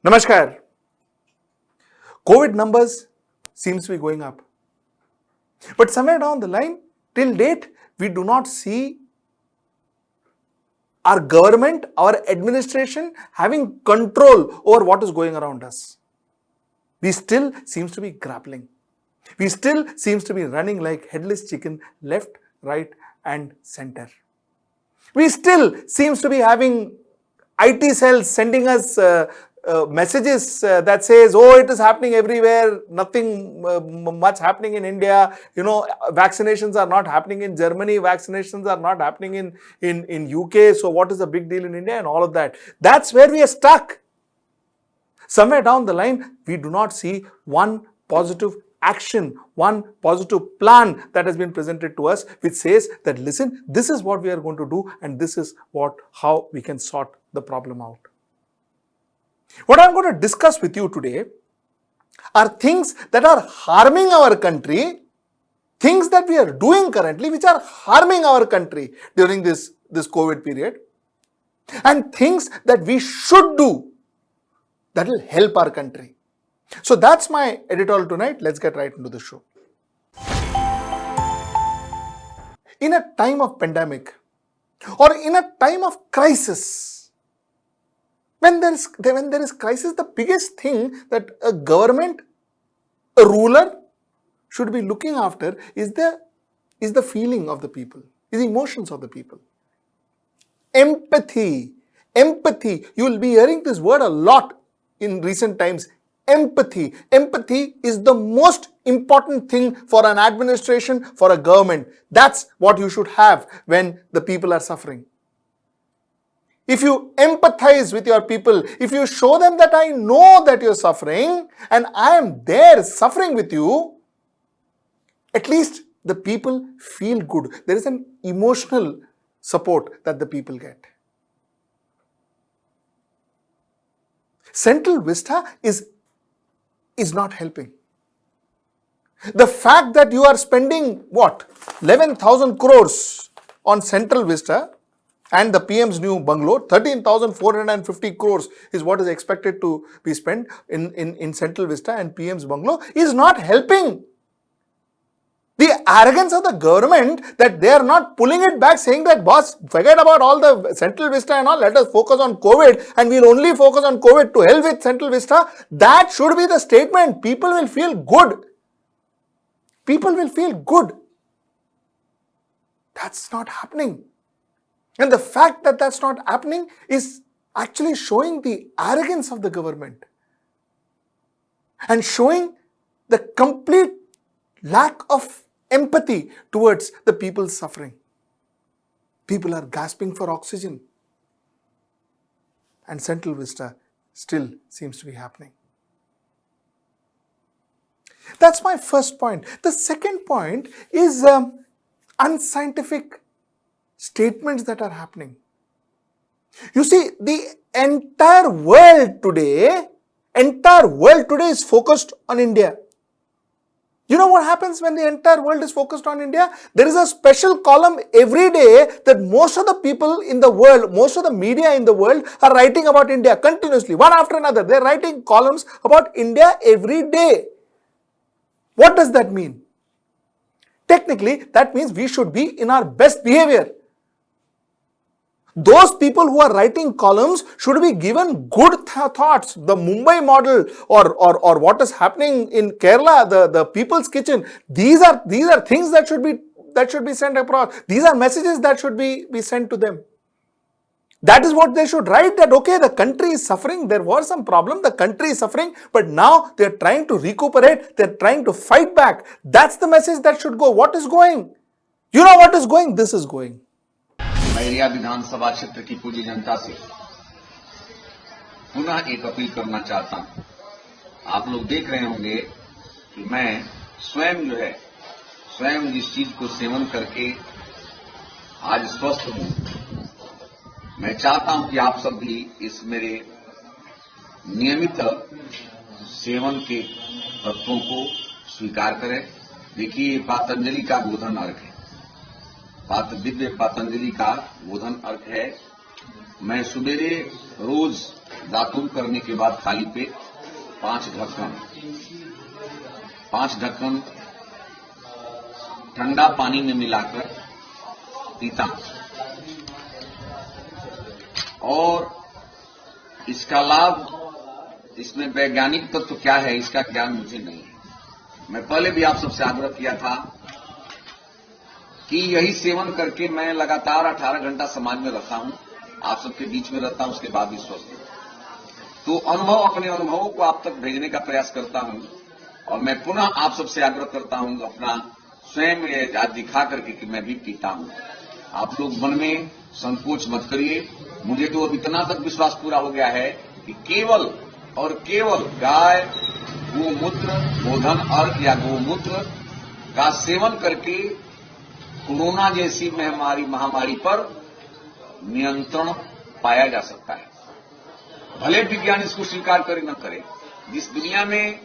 Namaskar. COVID numbers seems to be going up. But somewhere down the line, till date, we do not see our government, our administration having control over what is going around us. We still seems to be grappling. We still seems to be running like headless chicken, left, right and center. We still seems to be having IT cells sending us messages that says, oh, it is happening everywhere, nothing much happening in India, vaccinations are not happening in Germany, vaccinations are not happening in UK, so what is the big deal in India and all of that. That's where we are stuck. Somewhere down the line, we do not see one positive action, one positive plan that has been presented to us, which says that, listen, this is what we are going to do and this is how we can sort the problem out. What I'm going to discuss with you today are things that are harming our country, things that we are doing currently which are harming our country during this COVID period, and things that we should do that will help our country. So that's my editorial tonight. Let's get right into the show. In a time of pandemic or in a time of crisis, when there is crisis, the biggest thing that a government, a ruler should be looking after is the feeling of the people, is the emotions of the people. Empathy. You will be hearing this word a lot in recent times. Empathy. Empathy is the most important thing for an administration, for a government. That's what you should have when the people are suffering. If you empathize with your people, if you show them that I know that you're suffering and I am there suffering with you, at least the people feel good. There is an emotional support that the people get. Central Vista is not helping. The fact that you are spending 11,000 crores on Central Vista and the PM's new bungalow, 13,450 crores is what is expected to be spent in Central Vista and PM's bungalow, is not helping. The arrogance of the government that they are not pulling it back, saying that, boss, forget about all the Central Vista and all, let us focus on COVID and we'll only focus on COVID, to hell with Central Vista. That should be the statement. People will feel good. People will feel good. That's not happening. And the fact that that's not happening is actually showing the arrogance of the government and showing the complete lack of empathy towards the people suffering. People are gasping for oxygen and Central Vista still seems to be happening. That's my first point. The second point is unscientific statements that are happening. You see, the entire world today is focused on India. You know what happens when the entire world is focused on India? There is a special column every day that most of the people in the world, most of the media in the world are writing about India continuously, one after another. They are writing columns about India every day. What does that mean? Technically, that means we should be in our best behavior. Those people who are writing columns should be given good thoughts. The Mumbai model or what is happening in Kerala, the people's kitchen, these are things that should be sent across. These are messages that should be sent to them. That is what they should write, that okay, the country is suffering, there was some problem, the country is suffering, but now they are trying to recuperate, they are trying to fight back. That's the message that should go. What is going? You know what is going? This is going. Bairiya विधानसभा क्षेत्र की पूरी जनता से पुनः एक appeal करना चाहता हूं। आप लोग देख रहे होंगे कि मैं स्वयं जिस चीज को सेवन करके आज स्वस्थ हूं, मैं चाहता हूं कि आप सब भी इस मेरे नियमित सेवन के तत्वों को स्वीकार करें। देखिए, पातंजलि का गोधन अर्घ है, दिव्य पातंजलि का गोधन अर्घ है। मैं सुबेरे रोज दातुन करने के बाद खाली पेट 5 ढक्कन ठंडा पानी में मिलाकर पीता हूं। और इसका लाभ, इसमें वैज्ञानिक तत्व क्या है इसका ज्ञान मुझे नहीं है। मैं पहले भी आप सबसे आग्रह किया था कि यही सेवन करके मैं लगातार 18 घंटा समाज में रहता हूं, आप सबके बीच में रहता हूं, उसके बाद भी स्वस्थ हूं। तो अपने अनुभवों को आप तक भेजने का प्रयास करता हूं और मैं पुनः आप सबसे आग्रह करता हूं अपना स्वयं आज दिखा करके कि मैं भी पीता हूं। आप लोग मन में संकोच मत करिए। मुझे तो अब इतना तक विश्वास पूरा हो गया है कि केवल और केवल गाय, गोमूत्र, गोधन अर्घ या गोमूत्र का सेवन करके कोरोना जैसी महामारी पर नियंत्रण पाया जा सकता है। भले विज्ञान इसको स्वीकार करे न करे, जिस दुनिया में,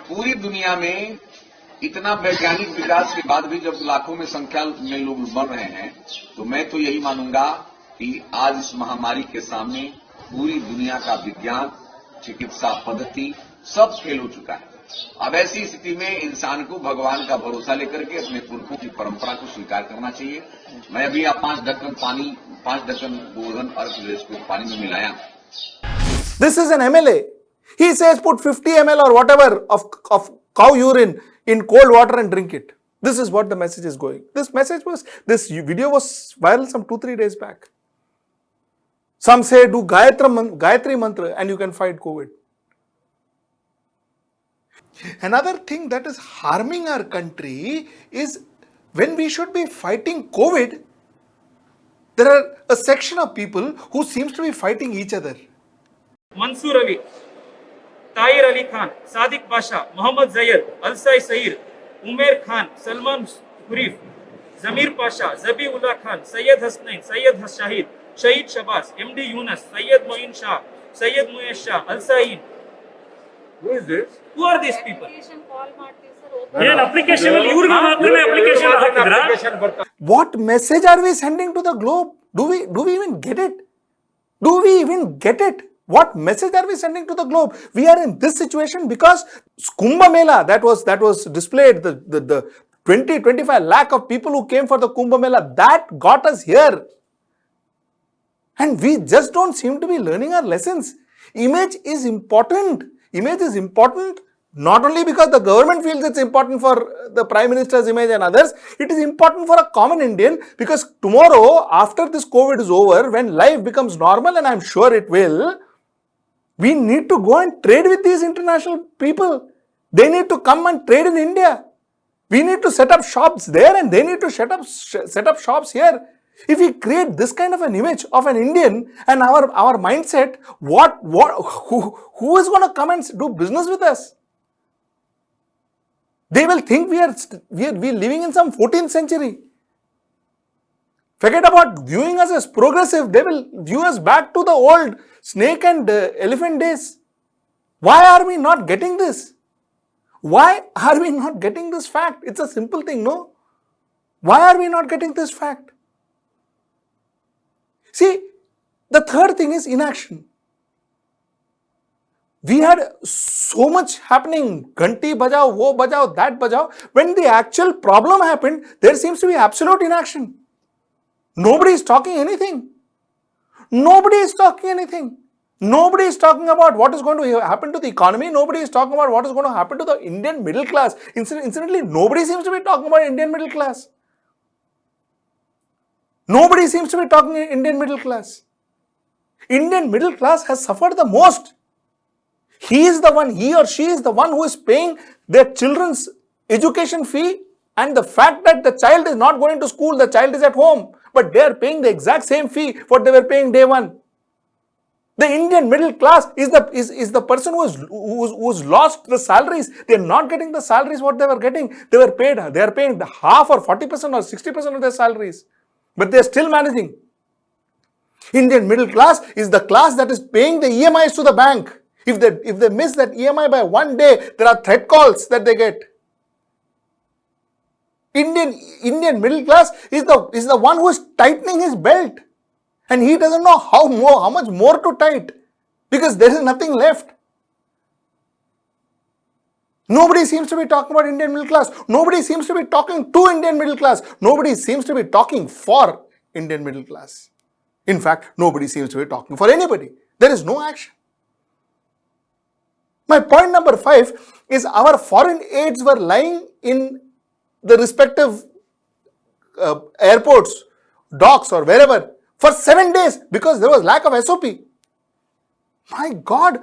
पूरी दुनिया में इतना वैज्ञानिक विकास के बाद भी जब लाखों में संख्या में लोग मर रहे हैं, तो मैं तो यही मानूंगा कि आज इस महामारी के सामने पूरी दुनिया का विज्ञान, चिकित्सा पद्धति सब फेल हो चुका है। अब ऐसी स्थिति में इंसान को भगवान का भरोसा लेकर के अपने पुरखों की परंपरा को स्वीकार करना चाहिए। मैं अभी 5 ढक्कन गोधन अर्घ को पानी में मिलाया। This is an MLA. He says put 50 ml or whatever of cow urine in cold water and drink it. This is what the message is going. This video was viral some 2-3 days back. Some say do Gayatri mantra and you can fight COVID. Another thing that is harming our country is when we should be fighting COVID, there are a section of people who seems to be fighting each other. Mansoor Ali, Tahir Ali Khan, Sadiq बाशा, मोहम्मद जैद, अलसाई सईर, उमेर खान, सलमान हुरीफ, जमीर पाशा, जबी उल्ला खान, सैयद हसनैन, सैयद शाहिद, शहीद शबास, MD Yunus, Syed Moin Shah, Syed मुयश Shah, अलसाइन. Who is this? Who are these people? What message are we sending to the globe? Do we even get it? Do we even get it? What message are we sending to the globe? We are in this situation because Kumbh Mela that was displayed, the 20-25 lakh of people who came for the Kumbh Mela, that got us here. And we just don't seem to be learning our lessons. Image is important. Image is important not only because the government feels it's important for the Prime Minister's image and others, it is important for a common Indian because tomorrow, after this COVID is over, when life becomes normal, and I'm sure it will, we need to go and trade with these international people. They need to come and trade in India. We need to set up shops there and they need to set up shops here. If we create this kind of an image of an Indian and our mindset, who is going to come and do business with us? They will think we are living in some 14th century. Forget about viewing us as progressive. They will view us back to the old snake and elephant days. Why are we not getting this? Why are we not getting this fact? It's a simple thing, no? Why are we not getting this fact? See, the third thing is inaction. We had so much happening, Ghanti bajao, wo bajao, that bajao. When the actual problem happened, there seems to be absolute inaction. Nobody is talking anything. Nobody is talking anything. Nobody is talking about what is going to happen to the economy. Nobody is talking about what is going to happen to the Indian middle class. Incidentally, nobody seems to be talking about Indian middle class. Nobody seems to be talking Indian middle class. Indian middle class has suffered the most. He or she is the one who is paying their children's education fee, and the fact that the child is not going to school, the child is at home, but they are paying the exact same fee what they were paying day one. The Indian middle class is the person who's lost the salaries. They are not getting the salaries what they were getting. They are paying half or 40% or 60% of their salaries, but they are still managing. Indian middle class is the class that is paying the EMIs to the bank. If they miss that EMI by one day, there are threat calls that they get. Indian middle class is the one who is tightening his belt, and he doesn't know how much more to tight. because there is nothing left. Nobody seems to be talking about Indian middle class. Nobody seems to be talking to Indian middle class. Nobody seems to be talking for Indian middle class. In fact, nobody seems to be talking for anybody. There is no action. My point number 5 is our foreign aids were lying in the respective airports, docks or wherever for 7 days because there was lack of SOP. My God,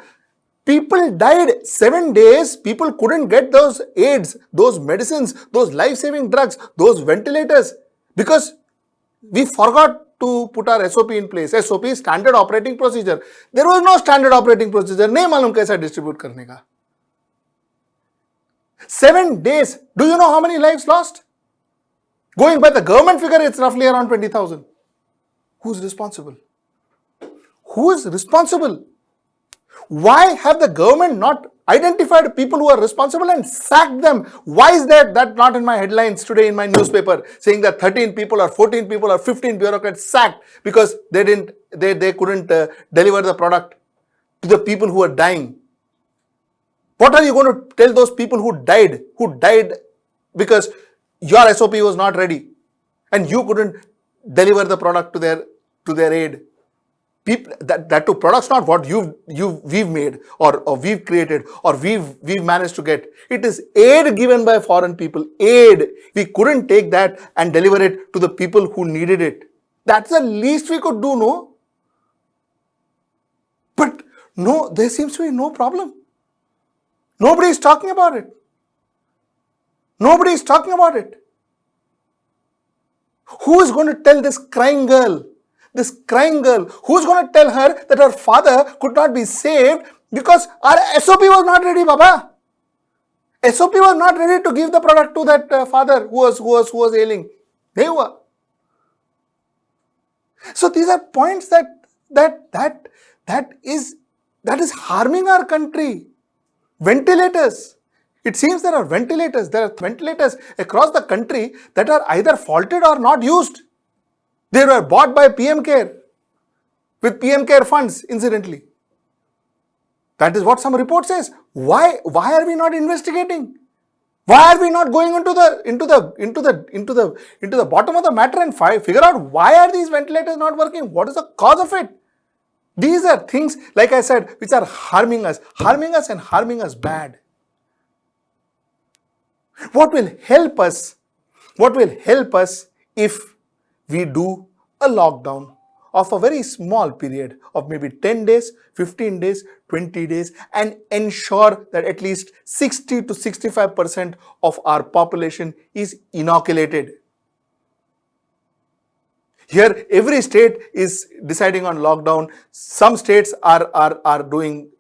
people died 7 days. People couldn't get those aids, those medicines, those life-saving drugs, those ventilators because we forgot to put our SOP in place. SOP, standard operating procedure. There was no standard operating procedure. नहीं मालूम कैसा distribute करने का. 7 days. Do you know how many lives lost? Going by the government figure, it's roughly around 20,000. Who's responsible? Who is responsible? Why have the government not identified people who are responsible and sacked them? Why is that not in my headlines today in my newspaper saying that 13 people or 14 people or 15 bureaucrats sacked because they couldn't deliver the product to the people who are dying? What are you going to tell those people who died because your SOP was not ready and you couldn't deliver the product to their aid? People, that to products not what we've made or we've created or we've managed to get. It is aid given by foreign people. Aid. We couldn't take that and deliver it to the people who needed it. That's the least we could do, no? But no, there seems to be no problem. Nobody is talking about it. Nobody is talking about it. Who is going to tell this crying girl? This crying girl, who's going to tell her that her father could not be saved because our SOP was not ready, Baba? SOP was not ready to give the product to that father who was ailing. They were. So these are points that is harming our country. Ventilators. It seems there are ventilators. There are ventilators across the country that are either faulted or not used. They were bought by PM Care with PM Care funds, incidentally. That is what some report says. Why are we not investigating? Why are we not going into the bottom of the matter and figure out why are these ventilators not working? What is the cause of it? These are things, like I said, which are harming us and harming us bad. What will help us if we do a lockdown of a very small period of maybe 10 days, 15 days, 20 days and ensure that at least 60 to 65% of our population is inoculated. Here, every state is deciding on lockdown. Some states are doing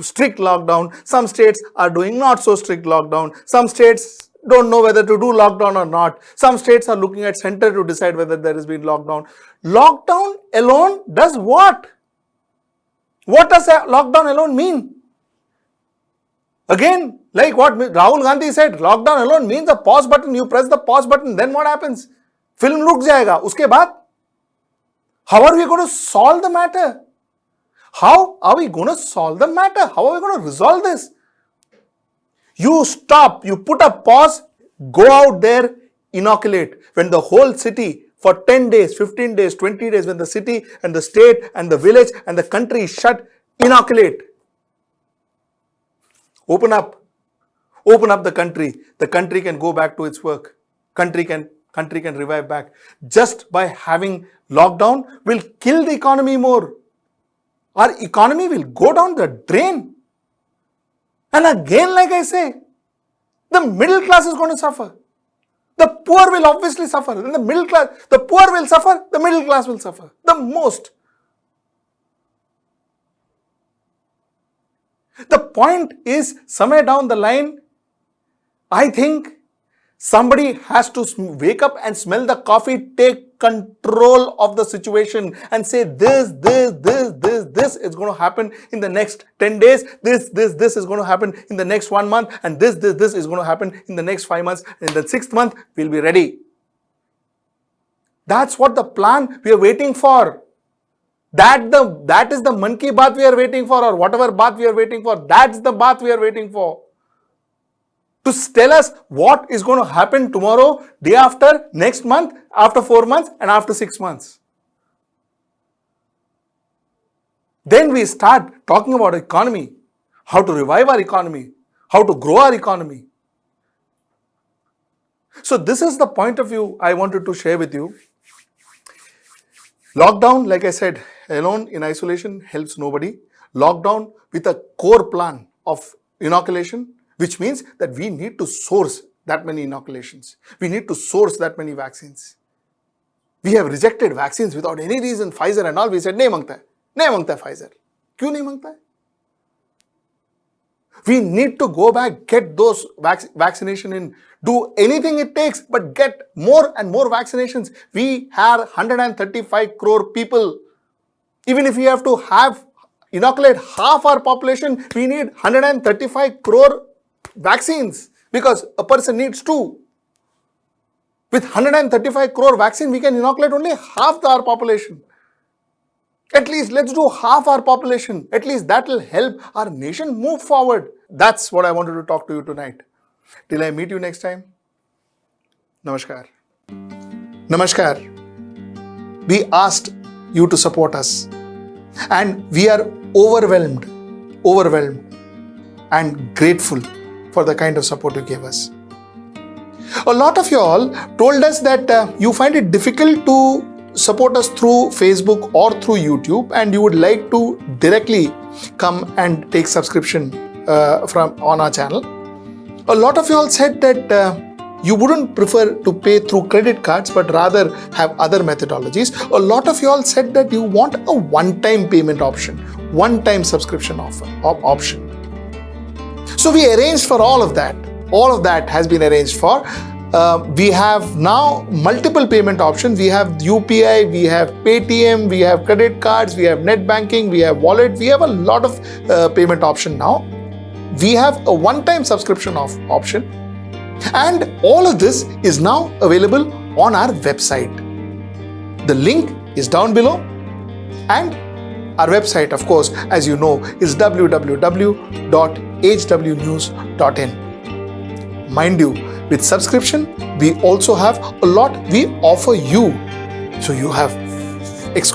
strict lockdown. Some states are doing not so strict lockdown. Some states don't know whether to do lockdown or not. Some states are looking at center to decide whether there has been lockdown. Lockdown alone does what? What does lockdown alone mean? Again, like what Rahul Gandhi said, lockdown alone means a pause button. You press the pause button, then what happens? Film रुक जाएगा. उसके बाद, how are we going to solve the matter? How are we going to solve the matter? How are we going to resolve this? You stop, you put a pause, go out there, inoculate. When the whole city for 10 days, 15 days, 20 days, when the city and the state and the village and the country is shut, inoculate. Open up the country. The country can go back to its work. Country can revive back. Just by having lockdown will kill the economy more. Our economy will go down the drain. And again, like I say, the middle class is going to suffer. The poor will obviously suffer. And the poor will suffer, the middle class will suffer the most. The point is, somewhere down the line, I think somebody has to wake up and smell the coffee, take control of the situation and say this is going to happen in the next 10 days, this is going to happen in the next 1 month and this is going to happen in the next 5 months. In the 6th month, we'll be ready. That's what the plan we are waiting for. That is the man ki baat we are waiting for, or whatever baat we are waiting for. That's the baat we are waiting for. To tell us what is going to happen tomorrow, day after, next month, after 4 months, and after 6 months. Then we start talking about economy, how to revive our economy, how to grow our economy. So this is the point of view I wanted to share with you. Lockdown, like I said, alone in isolation helps nobody. Lockdown with a core plan of inoculation, which means that we need to source that many inoculations. We need to source that many vaccines. We have rejected vaccines without any reason. Pfizer and all, we said, nahi mangta hai Pfizer. Kyun nahi mangta hai? We need to go back, get those vaccination in, do anything it takes, but get more and more vaccinations. We have 135 crore people. Even if we have to inoculate half our population, we need 135 crore vaccines, because a person needs 2. With 135 crore vaccine, we can inoculate only half our population. At least let's do half our population. At least that will help our nation move forward. That's what I wanted to talk to you tonight. Till I meet you next time. Namaskar. Namaskar. We asked you to support us, and we are overwhelmed and grateful for the kind of support you gave us. A lot of you all told us that you find it difficult to support us through Facebook or through YouTube, and you would like to directly come and take subscription on our channel. A lot of you all said that you wouldn't prefer to pay through credit cards, but rather have other methodologies. A lot of you all said that you want a one-time payment option, one-time subscription option. So we arranged for all of that. All of that has been arranged for. We have now multiple payment options. We have UPI, we have Paytm, we have credit cards, we have net banking, we have wallet. We have a lot of payment option now. We have a one-time subscription option. And all of this is now available on our website. The link is down below. And our website, of course, as you know, is www.hwnews.in. Mind you, with subscription, we also have a lot we offer you. So you have